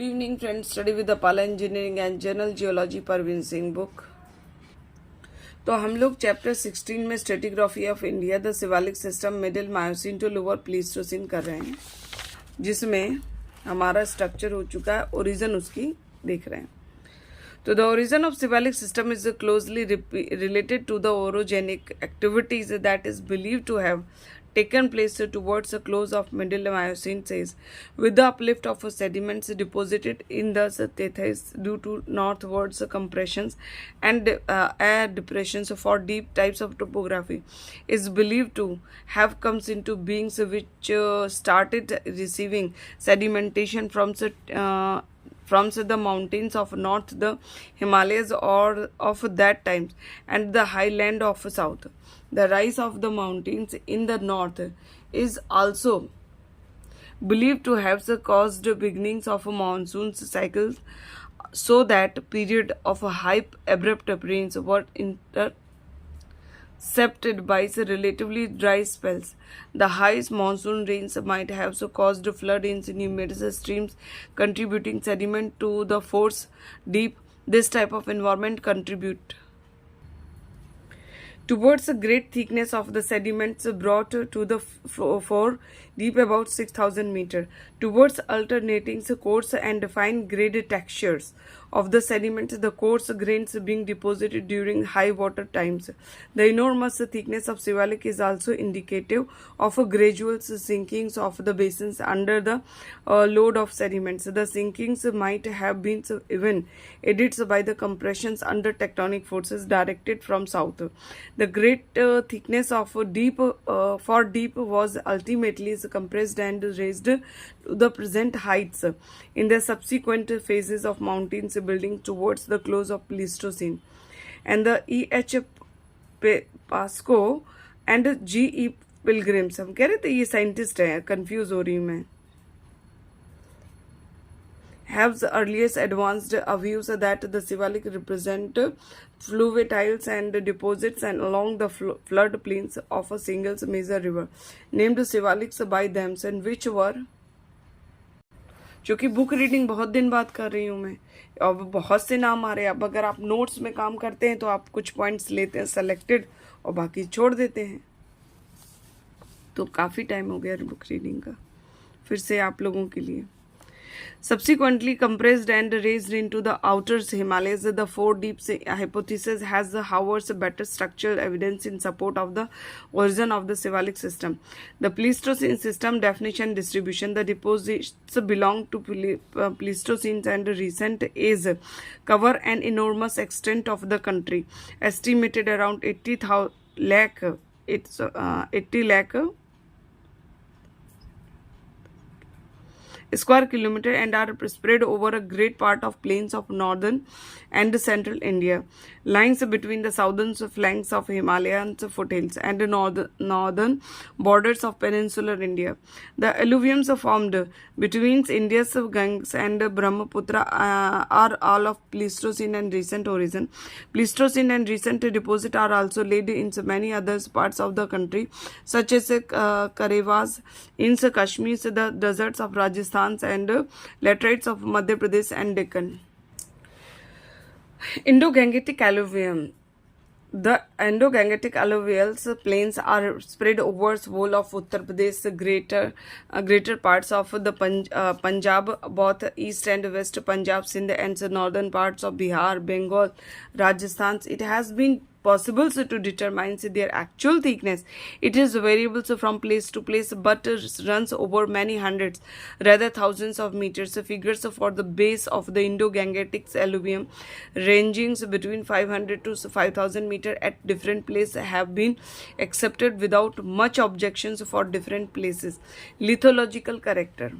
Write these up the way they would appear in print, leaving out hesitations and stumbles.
Good evening friends, study with the Pala Engineering and Journal Geology Parvin Singh book। तो हम लोग chapter 16 में stratigraphy of India the Siwalik system middle Miocene to lower Pleistocene कर रहे हैं, जिसमें हमारा स्ट्रक्चर हो चुका है, ओरिजिन उसकी देख रहे हैं। तो the origin of Siwalik system is closely related to the orogenic activities that is believe to have taken place towards the close of middle Miocene phase, with the uplift of sediments deposited in the tethys due to northwards compressions and air depressions for deep types of topography, is believed to have comes into beings which started receiving sedimentation from the mountains of north, the Himalayas or of that time, and the highland of south. The rise of the mountains in the north is also believed to have caused beginnings of a monsoon cycle, so that period of high abrupt rains were intercepted by relatively dry spells. The high monsoon rains might have caused flood in numerous streams, contributing sediment to the force deep. This type of environment contribute towards a great thickness of the sediments brought to the fore deep about 6,000 meter, towards alternating coarse and fine grade textures of the sediments, the coarse grains being deposited during high water times. The enormous thickness of Shivalik is also indicative of a gradual sinking of the basins under the load of sediments. The sinkings might have been even aided by the compressions under tectonic forces directed from south. The great thickness of deep was ultimately compressed and raised to the present heights in the subsequent phases of mountains building towards the close of Pleistocene. And the E.H. Pascoe and G.E. Pilgrims, हम कह रहे थे ये scientist है, confuse हो रही हूँ मैं, have the earliest advanced views that the Shivalik represent fluviatiles and deposits and along the flood plains of a single major river named Shivaliks by themselves, which were, क्योंकि बुक रीडिंग बहुत दिन बाद कर रही हूँ मैं और बहुत से नाम आ रहे हैं। अब अगर आप नोट्स में काम करते हैं तो आप कुछ पॉइंट्स लेते हैं सेलेक्टेड और बाकी छोड़ देते हैं, तो काफ़ी टाइम हो गया बुक रीडिंग का। फिर से आप लोगों के लिए subsequently compressed and raised into the outer Himalayas, the four deep hypothesis has however better structural evidence in support of the origin of the Shivalik system. The Pleistocene system definition distribution, the deposits belong to Pleistocene and recent age, cover an enormous extent of the country, estimated around 80 lakh square kilometer, and are spread over a great part of plains of northern and central India, lying between the southern flanks of Himalayan foothills and northern borders of peninsular India. The alluviums formed between India's Ganges and Brahmaputra are all of Pleistocene and recent origin. Pleistocene and recent deposits are also laid in many other parts of the country, such as Karevas in Kashmir, the deserts of Rajasthan, and laterites of Madhya Pradesh and Deccan. Indo-Gangetic alluvium. The Indo-Gangetic alluvial plains are spread over the whole of Uttar Pradesh, greater parts of the Punjab, both east and west Punjab, Sindh, and the northern parts of Bihar, Bengal, Rajasthan. It has been possible to determine their actual thickness. It is variable from place to place, but runs over many hundreds, rather thousands of meters. Figures for the base of the Indo-Gangetic alluvium, ranging between 500 to 5,000 meters at different places, have been accepted without much objections for different places. Lithological character.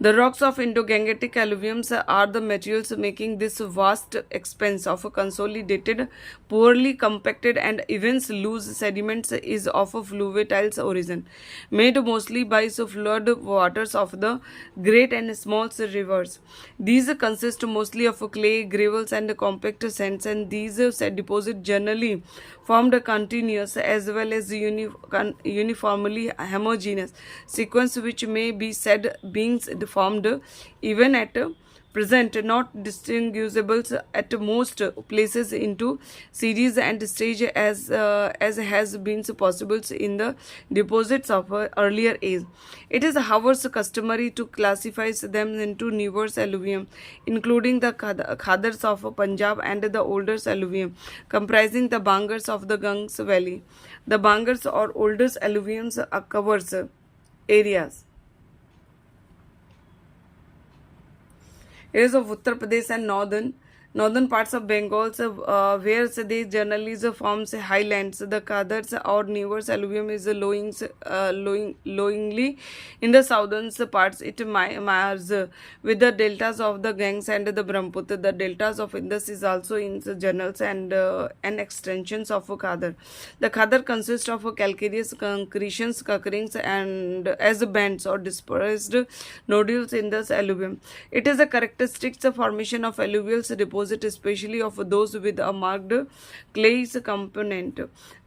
The rocks of Indo-Gangetic alluviums are the materials making this vast expanse of a consolidated, poorly compacted and even loose sediments is of a fluviatile origin, made mostly by flood waters of the great and small rivers. These consist mostly of clay, gravels and compact sands, and these deposits generally formed a continuous as well as uniformly homogeneous sequence, which may be said being formed even at present not distinguishable at most places into series and stage as has been possible in the deposits of earlier age. It is however customary to classify them into newer alluvium, including the khadars of Punjab and the older alluvium comprising the bangars of the Ganges Valley. The bangars or older alluviums covers areas of Uttar Pradesh and northern parts of Bengal, where they generally forms highlands. The Khadars or newer alluvium is lowingly in the southern parts. It mires with the deltas of the Ganges and the Brahmaputra. The deltas of Indus is also in the journals and extensions of Khadar. The Khadar consists of calcareous concretions occurring and as bands or dispersed nodules in the alluvium. It is a characteristic formation of alluvial deposits, especially of those with a marked clays component.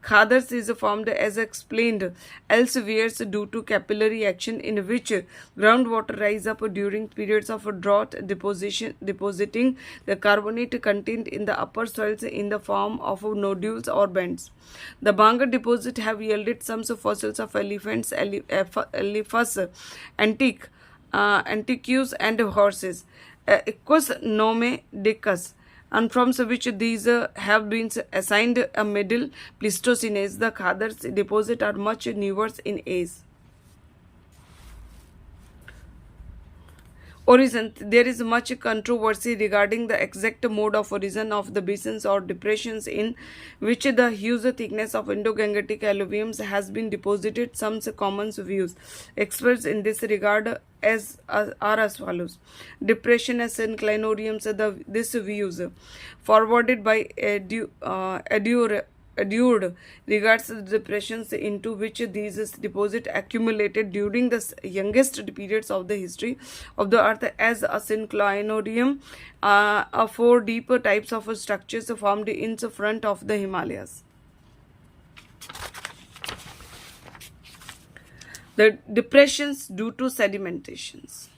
Khadars is formed as explained elsewhere due to capillary action in which groundwater rise up during periods of drought, depositing the carbonate content in the upper soils in the form of nodules or bands. The Bangar deposit have yielded some fossils of elephants, elephas, antiques and horses. Equus nomedicus, and from which these have been assigned a middle Pleistocene age. The Khadars deposit are much newer in age. Origin. There is much controversy regarding the exact mode of origin of the basins or depressions in which the huge thickness of Indo-Gangetic alluviums has been deposited. Some common views expressed in this regard are as follows. Depression as inclinoriums. This views forwarded by Adured regards the depressions into which these deposits accumulated during the youngest periods of the history of the earth as a synclinorium, four deeper types of structures formed in front of the Himalayas. The depressions due to sedimentations.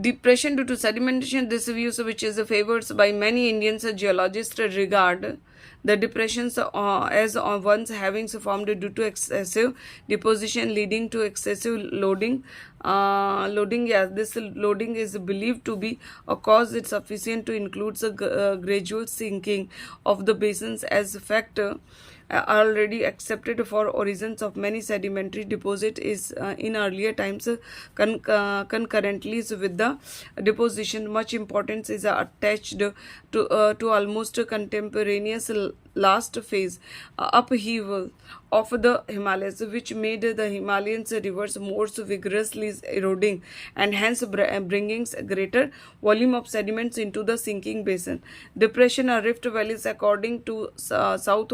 Depression due to sedimentation. This view, which is favored by many Indian geologists, regard the depressions as ones having formed due to excessive deposition leading to excessive loading. This loading is believed to be a cause it's sufficient to include the gradual sinking of the basins as factor already accepted for origins of many sedimentary deposit is in earlier times concurrently with the deposition. Much importance is attached to almost contemporaneous last phase upheaval of the Himalayas, which made the Himalayan rivers more vigorously eroding and hence bringing greater volume of sediments into the sinking basin. Depression or rift valleys, according to South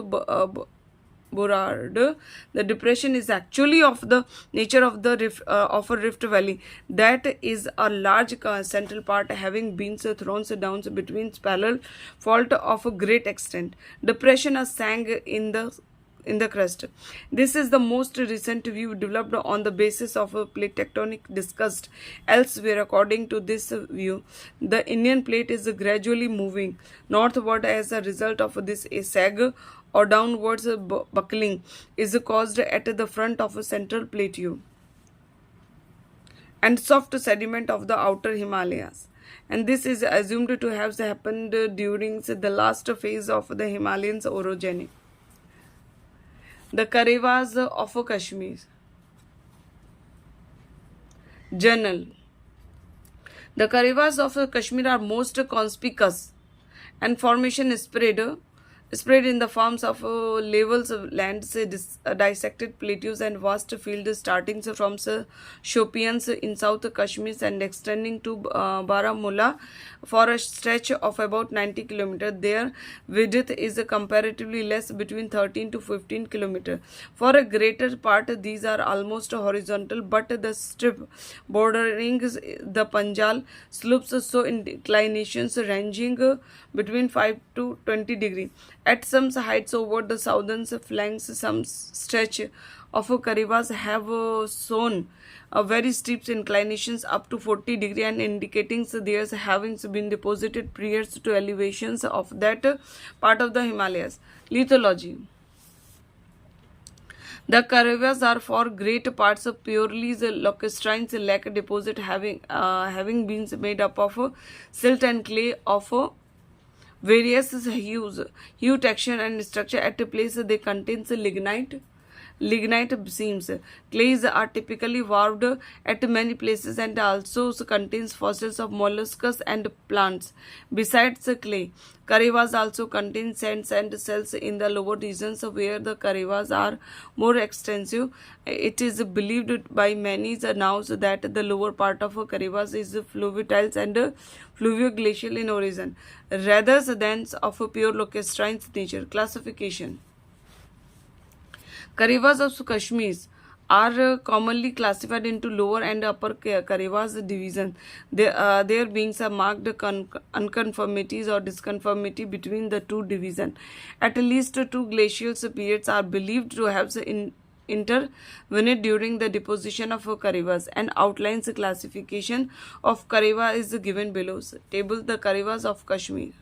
Burrard, the depression is actually of the nature of the of a rift valley, that is a large central part having been thrown down between parallel fault of a great extent. Depression are sang in the crust. This is the most recent view developed on the basis of a plate tectonic discussed elsewhere. According to this view, the Indian plate is gradually moving northward as a result of this sag or downwards buckling is caused at the front of a central plateau and soft sediment of the outer Himalayas. And this is assumed to have happened during the last phase of the Himalayan orogeny. The Karevas of Kashmir. Journal. The Karevas of Kashmir are most conspicuous and formation spread spread in the forms of levels of lands, dissected plateaus and vast fields starting from Shopians in South Kashmir and extending to Baramulla for a stretch of about 90 kilometers. Their width is comparatively less, between 13 to 15 kilometers. For a greater part, these are almost horizontal, but the strip bordering the Panjal slopes show inclinations ranging between 5 to 20 degrees. At some heights over the southern flanks, some stretch of Karivas have shown very steep inclinations up to 40 degrees and indicating theirs having been deposited prior to elevations of that part of the Himalayas. Lithology. The Karivas are for great parts of purely the lacustrine lake deposit, having been made up of silt and clay of various hue, texture and structure. At a place they contain lignite seams. Clays are typically warped at many places and also contains fossils of molluscs and plants. Besides clay, Karivas also contain sands and cells in the lower regions where the Karivas are more extensive. It is believed by many now that the lower part of Karivas is fluviatile and fluvio-glacial in origin, rather than of a pure lacustrine nature. Classification. Karivas of Kashmir are commonly classified into lower and upper Karivas division. There being some marked unconformities or disconformity between the two divisions. At least two glacial periods are believed to have intervened during the deposition of Karivas. An outlines classification of Kariva is given below. Table the Karivas of Kashmir.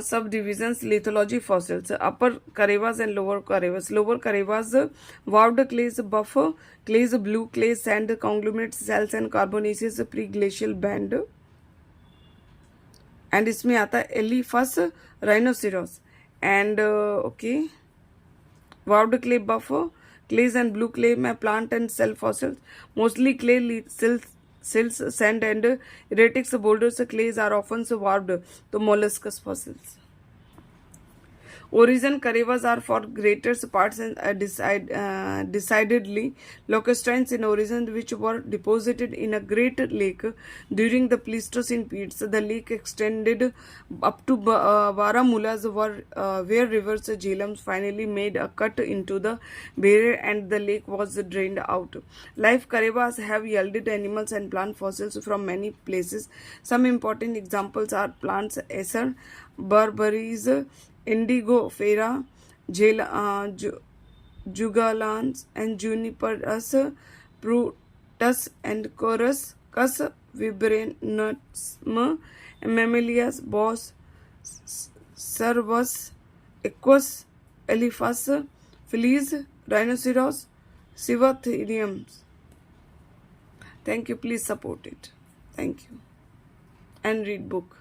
Subdivisions. Lithology. Fossils. Upper Karivas and lower Karivas. Lower Karivas warped clays, buff clays, blue clays, sand conglomerate cells and carbonaceous pre-glacial band. And इसमें आता है elaphus rhinoceros and okay, warped clay, buff clays and blue clay में plant and cell fossils. Mostly clay, silts, sand and erratics boulders. Clays are often warped to molluscous fossils. Origin. Karivas are for greater parts and decidedly lacustrines in origin, which were deposited in a great lake during the Pleistocene periods. The lake extended up to Baramulla, where rivers Jhelum finally made a cut into the barrier and the lake was drained out. Live Karivas have yielded animals and plant fossils from many places. Some important examples are plants acer, berberis, indigo, fera, jugalans and juniperus, prutus and chorus, cus, viburnum, mammalias, bos, cervus, equus, elephas, fleas, rhinoceros, sivatheriums. Thank you. Please support it. Thank you. And read book.